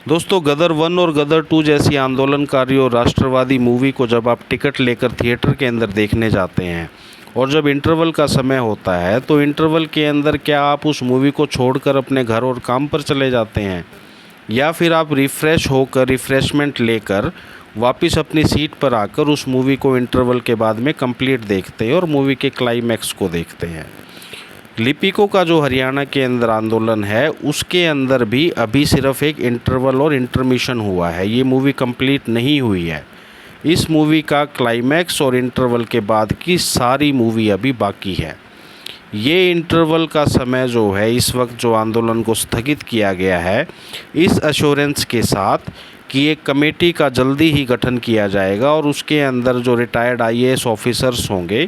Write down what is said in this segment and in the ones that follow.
दोस्तों, गदर 1 और गदर 2 जैसी आंदोलनकारी और राष्ट्रवादी मूवी को जब आप टिकट लेकर थिएटर के अंदर देखने जाते हैं और जब इंटरवल का समय होता है तो इंटरवल के अंदर क्या आप उस मूवी को छोड़कर अपने घर और काम पर चले जाते हैं, या फिर आप रिफ़्रेश होकर रिफ़्रेशमेंट लेकर वापस अपनी सीट पर आकर उस मूवी को इंटरवल के बाद में कंप्लीट देखते हैं और मूवी के क्लाइमैक्स को देखते हैं। लिपिकों का जो हरियाणा के अंदर आंदोलन है उसके अंदर भी अभी सिर्फ एक इंटरवल और इंटरमिशन हुआ है, ये मूवी कंप्लीट नहीं हुई है। इस मूवी का क्लाइमैक्स और इंटरवल के बाद की सारी मूवी अभी बाकी है। ये इंटरवल का समय जो है, इस वक्त जो आंदोलन को स्थगित किया गया है, इस एश्योरेंस के साथ कि एक कमेटी का जल्दी ही गठन किया जाएगा और उसके अंदर जो रिटायर्ड आईएएस ऑफिसर्स होंगे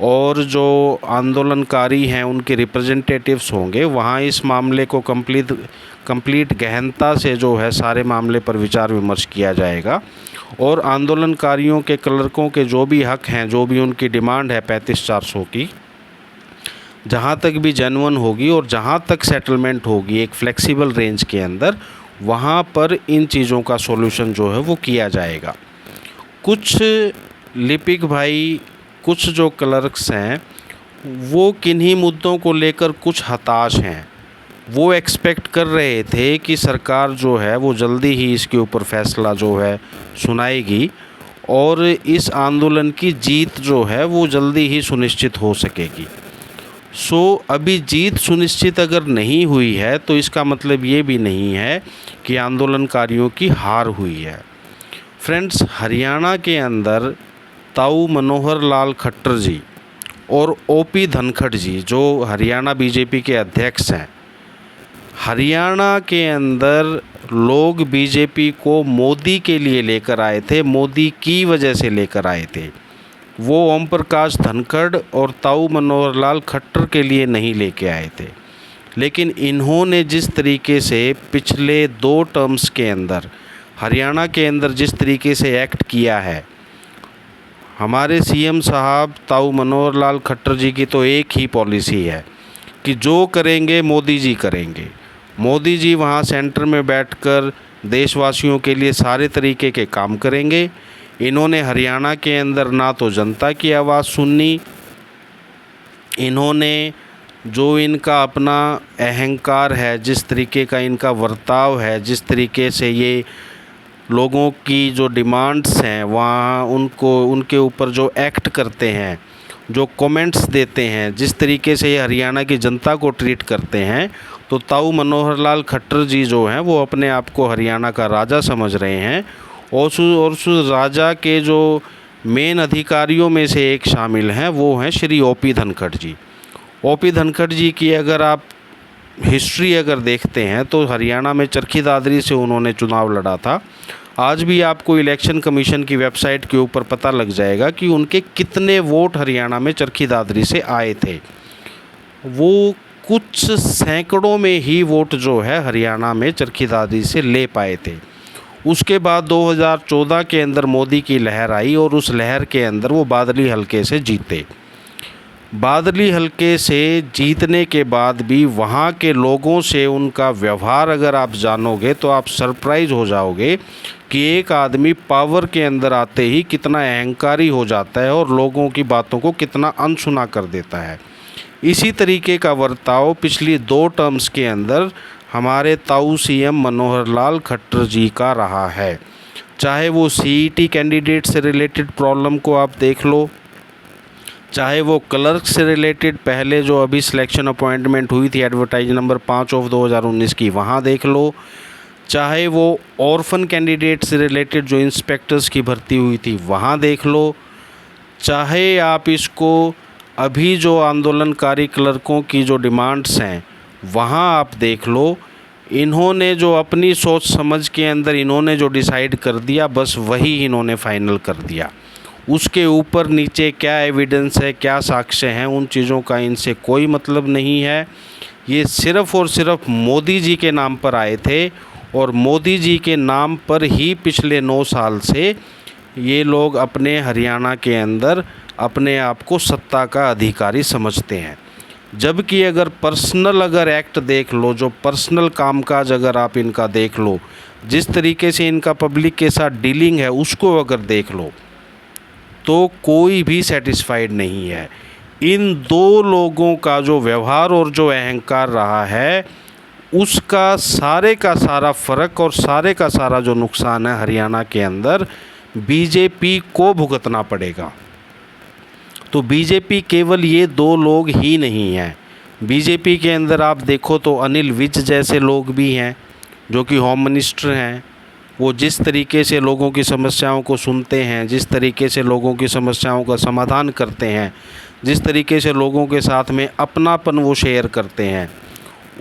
और जो आंदोलनकारी हैं उनके रिप्रेजेंटेटिव्स होंगे, वहाँ इस मामले को कंप्लीट गहनता से जो है सारे मामले पर विचार विमर्श किया जाएगा और आंदोलनकारियों के क्लर्कों के जो भी हक हैं, जो भी उनकी डिमांड है 35,400 की, जहाँ तक भी जेन्युइन होगी और जहाँ तक सेटलमेंट होगी एक फ्लेक्सिबल रेंज के अंदर, वहाँ पर इन चीज़ों का सॉल्यूशन जो है वो किया जाएगा। कुछ लिपिक भाई, कुछ जो क्लर्क्स हैं, वो किन्हीं मुद्दों को लेकर कुछ हताश हैं। वो एक्सपेक्ट कर रहे थे कि सरकार जो है वो जल्दी ही इसके ऊपर फैसला जो है सुनाएगी और इस आंदोलन की जीत जो है वो जल्दी ही सुनिश्चित हो सकेगी। अभी जीत सुनिश्चित अगर नहीं हुई है तो इसका मतलब ये भी नहीं है कि आंदोलनकारियों की हार हुई है। फ्रेंड्स, हरियाणा के अंदर ताऊ मनोहर लाल खट्टर जी और ओपी धनखड़ जी, जो हरियाणा बीजेपी के अध्यक्ष हैं, हरियाणा के अंदर लोग बीजेपी को मोदी के लिए लेकर आए थे, मोदी की वजह से लेकर आए थे। वो ओम प्रकाश धनखड़ और ताऊ मनोहर लाल खट्टर के लिए नहीं लेके आए थे। लेकिन इन्होंने जिस तरीके से पिछले 2 टर्म्स के अंदर हरियाणा के अंदर जिस तरीके से एक्ट किया है, हमारे सीएम साहब ताऊ मनोहर लाल खट्टर जी की तो एक ही पॉलिसी है कि जो करेंगे मोदी जी करेंगे। मोदी जी वहाँ सेंटर में बैठकर देशवासियों के लिए सारे तरीके के काम करेंगे। इन्होंने हरियाणा के अंदर ना तो जनता की आवाज़ सुननी, इन्होंने जो इनका अपना अहंकार है, जिस तरीके का इनका बर्ताव है, जिस तरीके से ये लोगों की जो डिमांड्स हैं वहाँ उनके ऊपर जो एक्ट करते हैं, जो कमेंट्स देते हैं, जिस तरीके से ये हरियाणा की जनता को ट्रीट करते हैं, तो ताऊ मनोहर लाल खट्टर जी जो हैं वो अपने आप को हरियाणा का राजा समझ रहे हैं और उस राजा के जो मेन अधिकारियों में से एक शामिल हैं वो हैं श्री ओपी धनखड़ जी। ओपी धनखड़ जी की अगर आप हिस्ट्री अगर देखते हैं तो हरियाणा में चरखी दादरी से उन्होंने चुनाव लड़ा था। आज भी आपको इलेक्शन कमीशन की वेबसाइट के ऊपर पता लग जाएगा कि उनके कितने वोट हरियाणा में चरखी दादरी से आए थे। वो कुछ सैकड़ों में ही वोट जो है हरियाणा में चरखी दादरी से ले पाए थे। उसके बाद 2014 के अंदर मोदी की लहर आई और उस लहर के अंदर वो बादली हलके से जीते। बादली हलके से जीतने के बाद भी वहाँ के लोगों से उनका व्यवहार अगर आप जानोगे तो आप सरप्राइज हो जाओगे कि एक आदमी पावर के अंदर आते ही कितना अहंकारी हो जाता है और लोगों की बातों को कितना अनसुना कर देता है। इसी तरीके का बर्ताव पिछली 2 टर्म्स के अंदर हमारे ताऊ सीएम मनोहर लाल खट्टर जी का रहा है। चाहे वो सीईटी कैंडिडेट से रिलेटेड प्रॉब्लम को आप देख लो, चाहे वो क्लर्क से रिलेटेड पहले जो अभी सिलेक्शन अपॉइंटमेंट हुई थी एडवर्टाइज नंबर 5 ऑफ 2019 की, वहाँ देख लो, चाहे वो ऑर्फन कैंडिडेट से रिलेटेड जो इंस्पेक्टर्स की भर्ती हुई थी वहाँ देख लो, चाहे आप इसको अभी जो आंदोलनकारी क्लर्कों की जो डिमांड्स हैं वहाँ आप देख लो। इन्होंने जो अपनी सोच समझ के अंदर इन्होंने जो डिसाइड कर दिया, बस वही इन्होंने फाइनल कर दिया। उसके ऊपर नीचे क्या एविडेंस है, क्या साक्ष्य हैं, उन चीज़ों का इनसे कोई मतलब नहीं है। ये सिर्फ़ और सिर्फ मोदी जी के नाम पर आए थे और मोदी जी के नाम पर ही पिछले 9 साल से ये लोग अपने हरियाणा के अंदर अपने आप को सत्ता का अधिकारी समझते हैं। जबकि अगर पर्सनल अगर एक्ट देख लो, जो पर्सनल कामकाज अगर आप इनका देख लो, जिस तरीके से इनका पब्लिक के साथ डीलिंग है, उसको अगर देख लो तो कोई भी सेटिस्फाइड नहीं है। इन दो लोगों का जो व्यवहार और जो अहंकार रहा है, उसका सारे का सारा फ़र्क और सारे का सारा जो नुकसान है हरियाणा के अंदर बीजेपी को भुगतना पड़ेगा। तो बीजेपी केवल ये दो लोग ही नहीं हैं। बीजेपी के अंदर आप देखो तो अनिल विज जैसे लोग भी हैं जो कि होम मिनिस्टर हैं। वो जिस तरीके से लोगों की समस्याओं को सुनते हैं, जिस तरीके से लोगों की समस्याओं का समाधान करते हैं, जिस तरीके से लोगों के साथ में अपनापन वो शेयर करते हैं,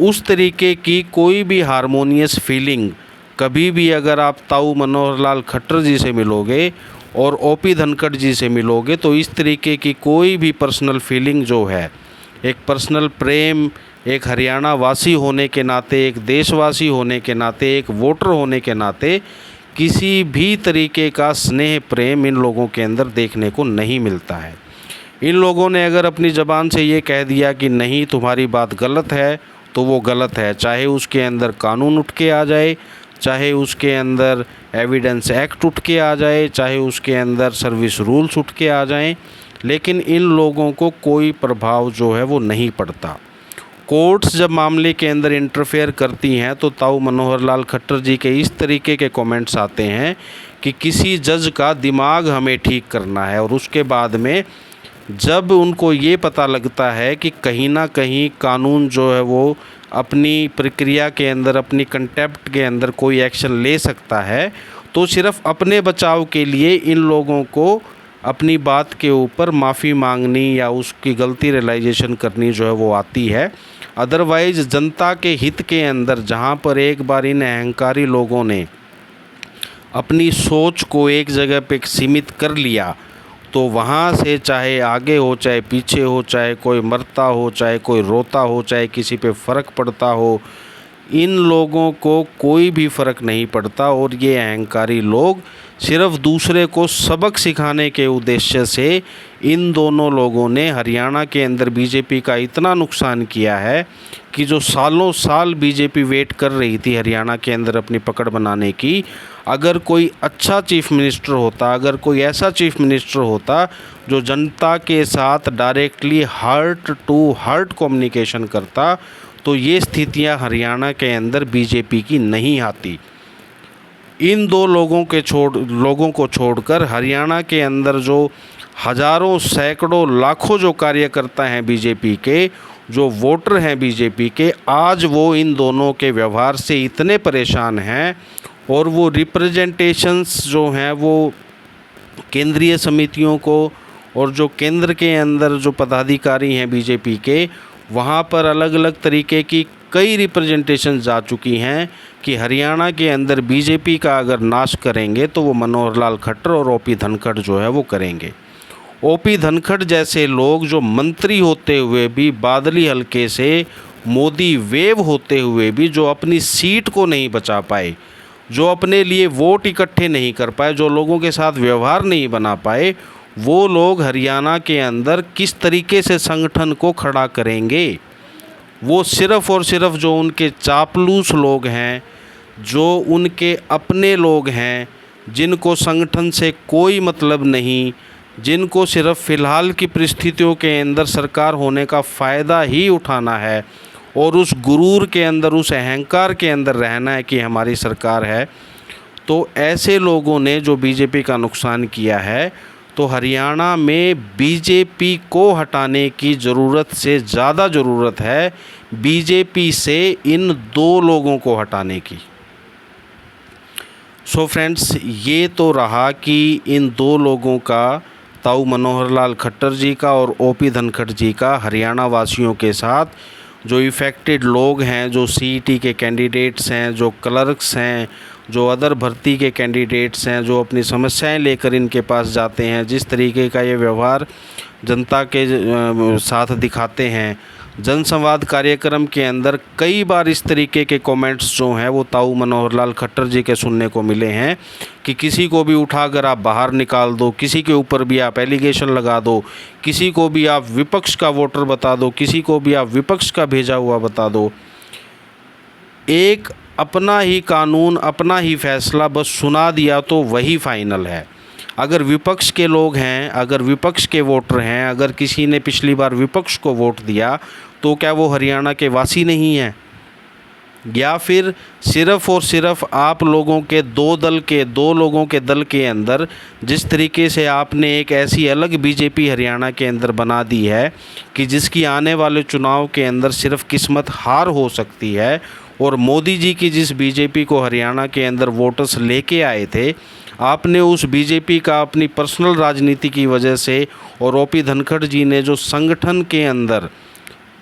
उस तरीके की कोई भी हारमोनियस फीलिंग कभी भी अगर आप ताऊ मनोहर लाल खट्टर जी से मिलोगे और ओपी धनखड़ जी से मिलोगे तो इस तरीके की कोई भी पर्सनल फीलिंग जो है, एक पर्सनल प्रेम, एक हरियाणा वासी होने के नाते, एक देशवासी होने के नाते, एक वोटर होने के नाते किसी भी तरीके का स्नेह प्रेम इन लोगों के अंदर देखने को नहीं मिलता है। इन लोगों ने अगर अपनी ज़बान से ये कह दिया कि नहीं तुम्हारी बात गलत है तो वो गलत है, चाहे उसके अंदर कानून उठ के आ जाए, चाहे उसके अंदर एविडेंस एक्ट उठ के आ जाए, चाहे उसके अंदर सर्विस रूल्स उठ के आ जाएं, लेकिन इन लोगों को कोई प्रभाव जो है वो नहीं पड़ता। कोर्ट्स जब मामले के अंदर इंटरफेयर करती हैं तो ताऊ मनोहर लाल खट्टर जी के इस तरीके के कमेंट्स आते हैं कि किसी जज का दिमाग हमें ठीक करना है, और उसके बाद में जब उनको ये पता लगता है कि कहीं ना कहीं कानून जो है वो अपनी प्रक्रिया के अंदर, अपनी कंटेम्प्ट के अंदर कोई एक्शन ले सकता है, तो सिर्फ अपने बचाव के लिए इन लोगों को अपनी बात के ऊपर माफ़ी मांगनी या उसकी गलती रियलाइजेशन करनी जो है वो आती है। अदरवाइज़ जनता के हित के अंदर जहाँ पर एक बार इन अहंकारी लोगों ने अपनी सोच को एक जगह पे सीमित कर लिया तो वहाँ से चाहे आगे हो, चाहे पीछे हो, चाहे कोई मरता हो, चाहे कोई रोता हो, चाहे किसी पे फ़र्क पड़ता हो, इन लोगों को कोई भी फ़र्क नहीं पड़ता। और ये अहंकारी लोग सिर्फ दूसरे को सबक सिखाने के उद्देश्य से इन दोनों लोगों ने हरियाणा के अंदर बीजेपी का इतना नुकसान किया है कि जो सालों साल बीजेपी वेट कर रही थी हरियाणा के अंदर अपनी पकड़ बनाने की, अगर कोई अच्छा चीफ मिनिस्टर होता, अगर कोई ऐसा चीफ मिनिस्टर होता जो जनता के साथ directly heart to heart communication करता, तो ये स्थितियां हरियाणा के अंदर बीजेपी की नहीं आती। इन दो लोगों को छोड़कर हरियाणा के अंदर जो हज़ारों, सैकड़ों, लाखों जो कार्यकर्ता हैं बीजेपी के, जो वोटर हैं बीजेपी के, आज वो इन दोनों के व्यवहार से इतने परेशान हैं और वो रिप्रेजेंटेशंस जो हैं वो केंद्रीय समितियों को और जो केंद्र के अंदर जो पदाधिकारी हैं बीजेपी के, वहाँ पर अलग अलग तरीके की कई रिप्रेजेंटेशन जा चुकी हैं कि हरियाणा के अंदर बीजेपी का अगर नाश करेंगे तो वो मनोहर लाल खट्टर और ओपी धनखड़ जो है वो करेंगे। ओपी धनखड़ जैसे लोग जो मंत्री होते हुए भी, बादली हल्के से मोदी वेव होते हुए भी, जो अपनी सीट को नहीं बचा पाए, जो अपने लिए वोट इकट्ठे नहीं कर पाए, जो लोगों के साथ व्यवहार नहीं बना पाए, वो लोग हरियाणा के अंदर किस तरीके से संगठन को खड़ा करेंगे। वो सिर्फ़ और सिर्फ जो उनके चापलूस लोग हैं, जो उनके अपने लोग हैं, जिनको संगठन से कोई मतलब नहीं, जिनको सिर्फ फ़िलहाल की परिस्थितियों के अंदर सरकार होने का फ़ायदा ही उठाना है और उस गुरूर के अंदर, उस अहंकार के अंदर रहना है कि हमारी सरकार है, तो ऐसे लोगों ने जो बीजेपी का नुकसान किया है, तो हरियाणा में बीजेपी को हटाने की ज़रूरत से ज़्यादा ज़रूरत है बीजेपी से इन दो लोगों को हटाने की। सो फ्रेंड्स, ये तो रहा कि इन दो लोगों का, ताऊ मनोहर लाल खट्टर जी का और ओपी धनखड़ जी का, हरियाणा वासियों के साथ जो इफ़ेक्टेड लोग हैं, जो सीईटी के कैंडिडेट्स हैं, जो क्लर्क्स हैं, जो अदर भर्ती के कैंडिडेट्स हैं, जो अपनी समस्याएं लेकर इनके पास जाते हैं, जिस तरीके का ये व्यवहार जनता के साथ दिखाते हैं, जनसंवाद कार्यक्रम के अंदर कई बार इस तरीके के कमेंट्स जो हैं वो ताऊ मनोहर लाल खट्टर जी के सुनने को मिले हैं कि किसी को भी उठाकर आप बाहर निकाल दो, किसी के ऊपर भी आप एलिगेशन लगा दो, किसी को भी आप विपक्ष का वोटर बता दो, किसी को भी आप विपक्ष का भेजा हुआ बता दो। एक अपना ही कानून, अपना ही फैसला बस सुना दिया तो वही फाइनल है। अगर विपक्ष के लोग हैं, अगर विपक्ष के वोटर हैं, अगर किसी ने पिछली बार विपक्ष को वोट दिया तो क्या वो हरियाणा के वासी नहीं हैं? या फिर सिर्फ़ और सिर्फ आप लोगों के दो लोगों के दल के अंदर जिस तरीके से आपने एक ऐसी अलग बीजेपी हरियाणा के अंदर बना दी है कि जिसकी आने वाले चुनाव के अंदर सिर्फ किस्मत हार हो सकती है, और मोदी जी की जिस बीजेपी को हरियाणा के अंदर वोटर्स लेके आए थे, आपने उस बीजेपी का अपनी पर्सनल राजनीति की वजह से, और ओपी धनखड़ जी ने जो संगठन के अंदर,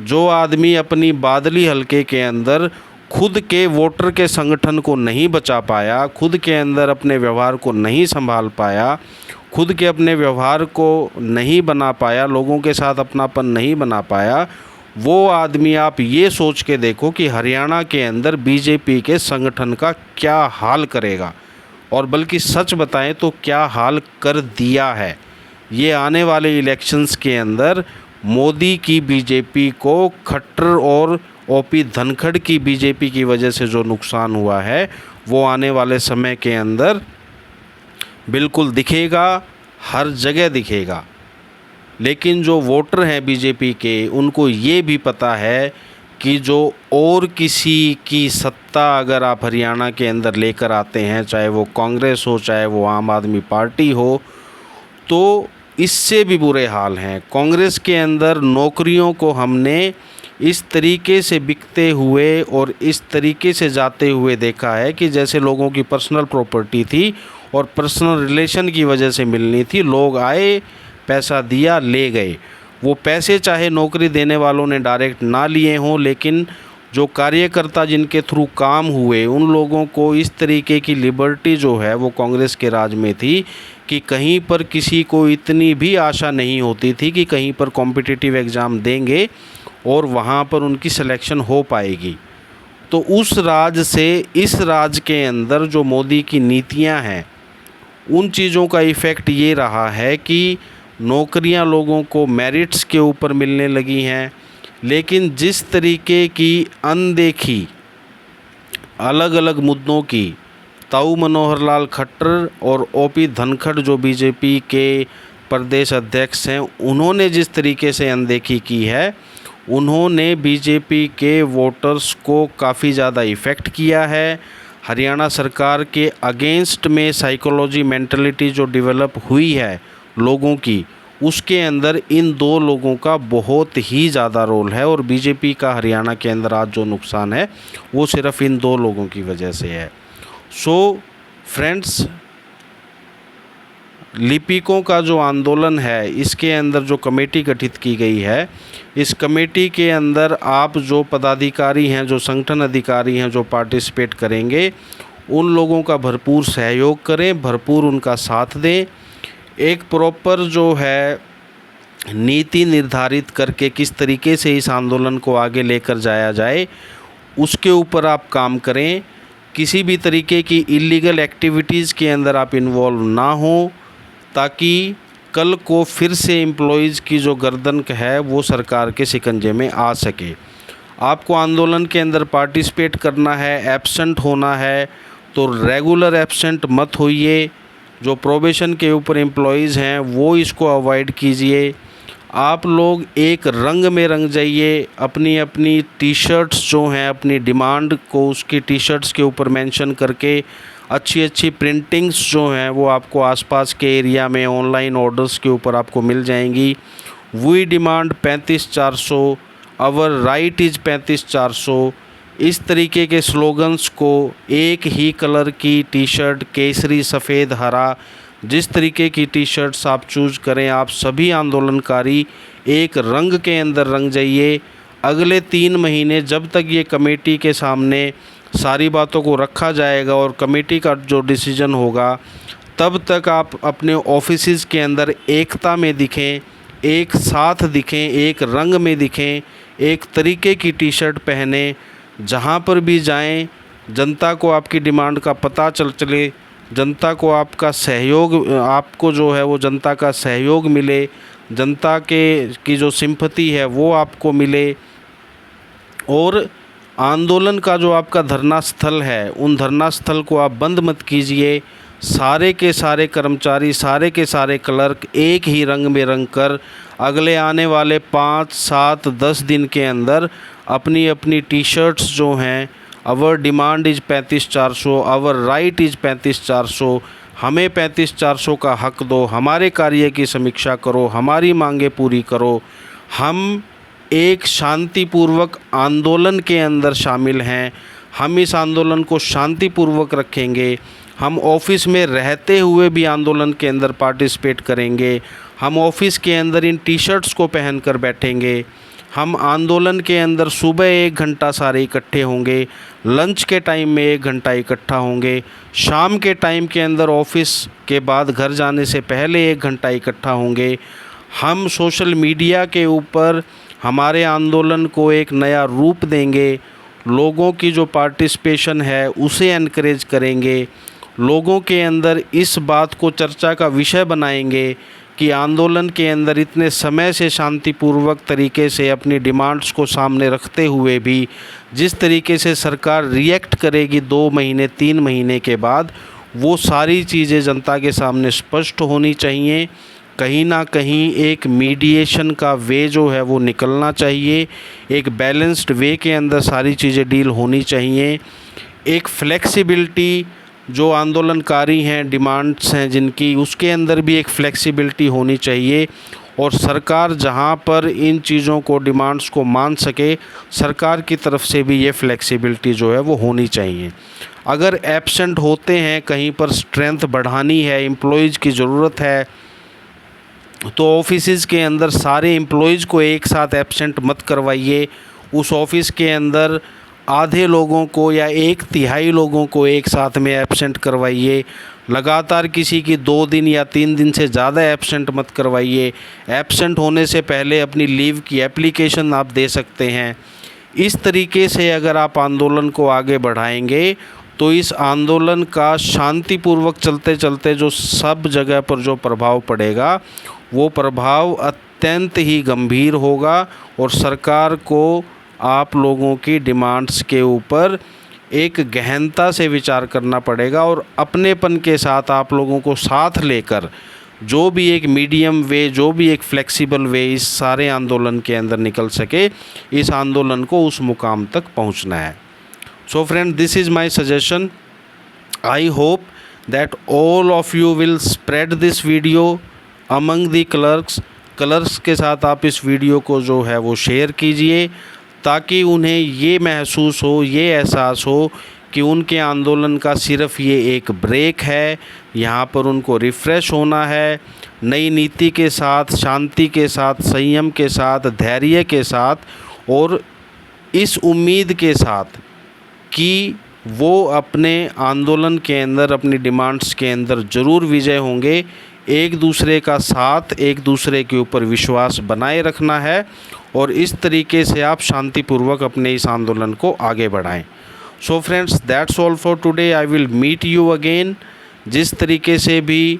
जो आदमी अपनी बादली हलके के अंदर खुद के वोटर के संगठन को नहीं बचा पाया, खुद के अंदर अपने व्यवहार को नहीं संभाल पाया, खुद के अपने व्यवहार को नहीं बना पाया, लोगों के साथ अपनापन नहीं बना पाया, वो आदमी आप ये सोच के देखो कि हरियाणा के अंदर बीजेपी के संगठन का क्या हाल करेगा, और बल्कि सच बताएं तो क्या हाल कर दिया है। ये आने वाले इलेक्शंस के अंदर मोदी की बीजेपी को खट्टर और ओपी धनखड़ की बीजेपी की वजह से जो नुकसान हुआ है वो आने वाले समय के अंदर बिल्कुल दिखेगा, हर जगह दिखेगा। लेकिन जो वोटर हैं बीजेपी के, उनको ये भी पता है कि जो और किसी की सत्ता अगर आप हरियाणा के अंदर लेकर आते हैं, चाहे वो कांग्रेस हो, चाहे वो आम आदमी पार्टी हो, तो इससे भी बुरे हाल हैं। कांग्रेस के अंदर नौकरियों को हमने इस तरीके से बिकते हुए और इस तरीके से जाते हुए देखा है कि जैसे लोगों की पर्सनल प्रॉपर्टी थी और पर्सनल रिलेशन की वजह से मिलनी थी, लोग आए, पैसा दिया, ले गए। वो पैसे चाहे नौकरी देने वालों ने डायरेक्ट ना लिए हों, लेकिन जो कार्यकर्ता जिनके थ्रू काम हुए, उन लोगों को इस तरीके की लिबर्टी जो है वो कांग्रेस के राज में थी कि कहीं पर किसी को इतनी भी आशा नहीं होती थी कि कहीं पर कॉम्पिटिटिव एग्ज़ाम देंगे और वहाँ पर उनकी सिलेक्शन हो पाएगी। तो उस राज से इस राज के अंदर जो मोदी की नीतियाँ हैं, उन चीज़ों का इफ़ेक्ट ये रहा है कि नौकरियां लोगों को मेरिट्स के ऊपर मिलने लगी हैं, लेकिन जिस तरीके की अनदेखी अलग अलग मुद्दों की ताऊ मनोहर लाल खट्टर और ओपी धनखड़ जो बीजेपी के प्रदेश अध्यक्ष हैं, उन्होंने जिस तरीके से अनदेखी की है, उन्होंने बीजेपी के वोटर्स को काफ़ी ज़्यादा इफ़ेक्ट किया है। हरियाणा सरकार के अगेंस्ट में साइकोलॉजी मेंटलिटी जो डेवलप हुई है लोगों की, उसके अंदर इन दो लोगों का बहुत ही ज़्यादा रोल है, और बीजेपी का हरियाणा के अंदर आज जो नुकसान है वो सिर्फ इन दो लोगों की वजह से है। सो फ्रेंड्स, लिपिकों का जो आंदोलन है, इसके अंदर जो कमेटी गठित की गई है, इस कमेटी के अंदर आप जो पदाधिकारी हैं, जो संगठन अधिकारी हैं, जो पार्टिसिपेट करेंगे, उन लोगों का भरपूर सहयोग करें, भरपूर उनका साथ दें। एक प्रॉपर जो है नीति निर्धारित करके किस तरीके से इस आंदोलन को आगे लेकर जाया जाए, उसके ऊपर आप काम करें। किसी भी तरीके की इलीगल एक्टिविटीज़ के अंदर आप इन्वॉल्व ना हो, ताकि कल को फिर से एम्प्लॉयज़ की जो गर्दन है वो सरकार के शिकंजे में आ सके। आपको आंदोलन के अंदर पार्टिसिपेट करना है, एब्सेंट होना है तो रेगुलर एब्सेंट मत होइए। जो प्रोबेशन के ऊपर एम्प्लॉयज़ हैं वो इसको अवॉइड कीजिए। आप लोग एक रंग में रंग जाइए। अपनी अपनी टी शर्ट्स जो हैं, अपनी डिमांड को उसकी टी शर्ट्स के ऊपर मेंशन करके अच्छी अच्छी प्रिंटिंग्स जो हैं वो आपको आसपास के एरिया में ऑनलाइन ऑर्डर्स के ऊपर आपको मिल जाएंगी। We demand 35,400, our right is 35,400, इस तरीके के स्लोगन्स को, एक ही कलर की टी शर्ट, केसरी, सफ़ेद, हरा, जिस तरीके की टी शर्ट्स आप चूज़ करें, आप सभी आंदोलनकारी एक रंग के अंदर रंग जाइए। अगले 3 महीने जब तक ये कमेटी के सामने सारी बातों को रखा जाएगा और कमेटी का जो डिसीजन होगा, तब तक आप अपने ऑफिसेज़ के अंदर एकता में दिखें, एक साथ दिखें, एक रंग में दिखें, एक तरीके की टी शर्ट पहने, जहाँ पर भी जाएं जनता को आपकी डिमांड का पता चले, जनता को आपका सहयोग, आपको जो है वो जनता का सहयोग मिले, जनता की जो सिंपैथी है वो आपको मिले। और आंदोलन का जो आपका धरना स्थल है, उन धरना स्थल को आप बंद मत कीजिए। सारे के सारे कर्मचारी, सारे के सारे क्लर्क एक ही रंग में रंग कर अगले आने वाले 5, 7, 10 दिन के अंदर अपनी अपनी टी शर्ट्स जो हैं, our demand is 35,400, our right is 35,400, हमें 35,400 का हक दो, हमारे कार्य की समीक्षा करो, हमारी मांगें पूरी करो। हम एक शांतिपूर्वक आंदोलन के अंदर शामिल हैं, हम इस आंदोलन को शांतिपूर्वक रखेंगे। हम ऑफिस में रहते हुए भी आंदोलन के अंदर पार्टिसिपेट करेंगे। हम ऑफिस के अंदर इन टी शर्ट्स को पहनकर बैठेंगे। हम आंदोलन के अंदर सुबह 1 घंटा सारे इकट्ठे होंगे, लंच के टाइम में 1 घंटा इकट्ठा होंगे, शाम के टाइम के अंदर ऑफिस के बाद घर जाने से पहले 1 घंटा इकट्ठा होंगे। हम सोशल मीडिया के ऊपर हमारे आंदोलन को एक नया रूप देंगे, लोगों की जो पार्टिसिपेशन है उसे एनकरेज करेंगे, लोगों के अंदर इस बात को चर्चा का विषय बनाएंगे कि आंदोलन के अंदर इतने समय से शांतिपूर्वक तरीके से अपनी डिमांड्स को सामने रखते हुए भी जिस तरीके से सरकार रिएक्ट करेगी 2 महीने 3 महीने के बाद, वो सारी चीज़ें जनता के सामने स्पष्ट होनी चाहिए। कहीं ना कहीं एक मीडिएशन का वे जो है वो निकलना चाहिए, एक बैलेंस्ड वे के अंदर सारी चीज़ें डील होनी चाहिए। एक फ्लेक्सिबिलिटी जो आंदोलनकारी हैं, डिमांड्स हैं जिनकी, उसके अंदर भी एक फ्लेक्सिबिलिटी होनी चाहिए। और सरकार जहां पर इन चीज़ों को, डिमांड्स को मान सके, सरकार की तरफ से भी ये फ्लेक्सिबिलिटी जो है वो होनी चाहिए। अगर एब्सेंट होते हैं, कहीं पर स्ट्रेंथ बढ़ानी है, एम्प्लॉयज़ की ज़रूरत है, तो ऑफिसेज़ के अंदर सारे एम्प्लॉयज़ को एक साथ एब्सेंट मत करवाइए। उस ऑफ़िस के अंदर आधे लोगों को या 1/3 लोगों को एक साथ में एब्सेंट करवाइए। लगातार किसी की 2 दिन या 3 दिन से ज़्यादा एब्सेंट मत करवाइए। एब्सेंट होने से पहले अपनी लीव की एप्लीकेशन आप दे सकते हैं। इस तरीके से अगर आप आंदोलन को आगे बढ़ाएंगे तो इस आंदोलन का शांतिपूर्वक चलते चलते जो सब जगह पर जो प्रभाव पड़ेगा, वो प्रभाव अत्यंत ही गंभीर होगा और सरकार को आप लोगों की डिमांड्स के ऊपर एक गहनता से विचार करना पड़ेगा और अपनेपन के साथ आप लोगों को साथ लेकर जो भी एक मीडियम वे, जो भी एक फ्लेक्सिबल वे इस सारे आंदोलन के अंदर निकल सके, इस आंदोलन को उस मुकाम तक पहुंचना है। So friend, this is my suggestion. I hope that all of you will spread this video among the clerks के साथ आप इस वीडियो को जो है वो शेयर कीजिए ताकि उन्हें ये महसूस हो, ये एहसास हो कि उनके आंदोलन का सिर्फ ये एक ब्रेक है, यहाँ पर उनको रिफ़्रेश होना है, नई नीति के साथ, शांति के साथ, संयम के साथ, धैर्य के साथ और इस उम्मीद के साथ कि वो अपने आंदोलन के अंदर, अपनी डिमांड्स के अंदर ज़रूर विजय होंगे। एक दूसरे का साथ, एक दूसरे के ऊपर विश्वास बनाए रखना है और इस तरीके से आप शांतिपूर्वक अपने इस आंदोलन को आगे बढ़ाएं। So friends, that's all for today. I will meet you again. जिस तरीके से भी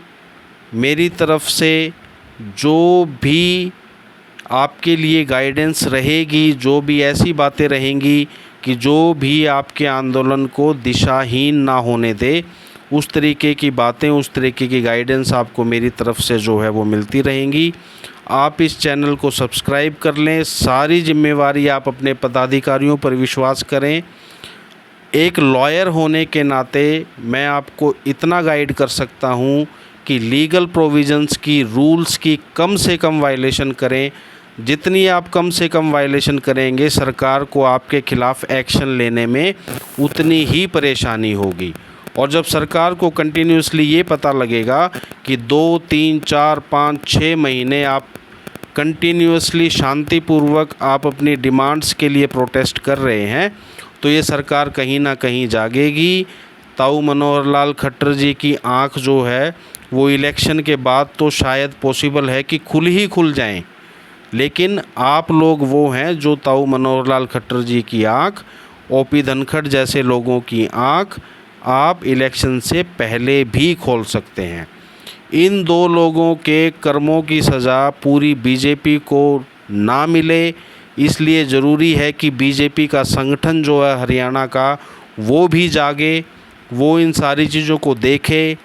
मेरी तरफ से जो भी आपके लिए गाइडेंस रहेगी, जो भी ऐसी बातें रहेंगी कि जो भी आपके आंदोलन को दिशाहीन ना होने दे, उस तरीके की बातें, उस तरीके की गाइडेंस आपको मेरी तरफ से जो है वो मिलती रहेंगी। आप इस चैनल को सब्सक्राइब कर लें। सारी जिम्मेवारी आप अपने पदाधिकारियों पर विश्वास करें। एक लॉयर होने के नाते मैं आपको इतना गाइड कर सकता हूँ कि लीगल प्रोविजंस की, रूल्स की कम से कम वायलेशन करें। जितनी आप कम से कम वायलेशन करेंगे, सरकार को आपके खिलाफ़ एक्शन लेने में उतनी ही परेशानी होगी। और जब सरकार को कंटिन्यूसली ये पता लगेगा कि 2, 3, 4, 5, 6 महीने आप कंटिन्यूसली शांतिपूर्वक आप अपनी डिमांड्स के लिए प्रोटेस्ट कर रहे हैं, तो ये सरकार कहीं ना कहीं जागेगी। ताऊ मनोहर लाल खट्टर जी की आँख जो है वो इलेक्शन के बाद तो शायद पॉसिबल है कि खुल ही खुल जाएं। लेकिन आप लोग वो हैं जो ताऊ मनोहर लाल खट्टर जी की आँख, ओपी धनखड़ जैसे लोगों की आँख आप इलेक्शन से पहले भी खोल सकते हैं। इन दो लोगों के कर्मों की सज़ा पूरी बीजेपी को ना मिले, इसलिए ज़रूरी है कि बीजेपी का संगठन जो है हरियाणा का वो भी जागे, वो इन सारी चीज़ों को देखे,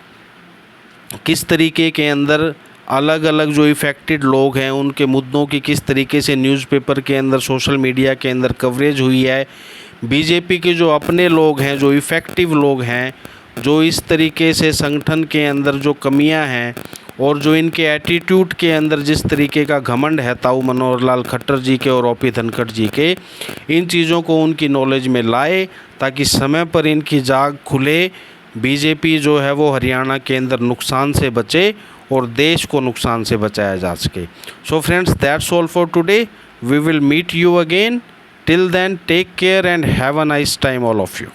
किस तरीके के अंदर अलग अलग जो इफ़ेक्टेड लोग हैं उनके मुद्दों की किस तरीके से न्यूज़पेपर के अंदर, सोशल मीडिया के अंदर कवरेज हुई है। बीजेपी के जो अपने लोग हैं, जो इफ़ेक्टिव लोग हैं, जो इस तरीके से संगठन के अंदर जो कमियां हैं और जो इनके एटीट्यूड के अंदर जिस तरीके का घमंड है ताऊ मनोहर लाल खट्टर जी के और ओपी धनखड़ जी के, इन चीज़ों को उनकी नॉलेज में लाए ताकि समय पर इनकी जाग खुले, बीजेपी जो है वो हरियाणा के अंदर नुकसान से बचे और देश को नुकसान से बचाया जा सके। So friends, that's all for today. We will meet you again. Till then, take care and have a nice time all of you.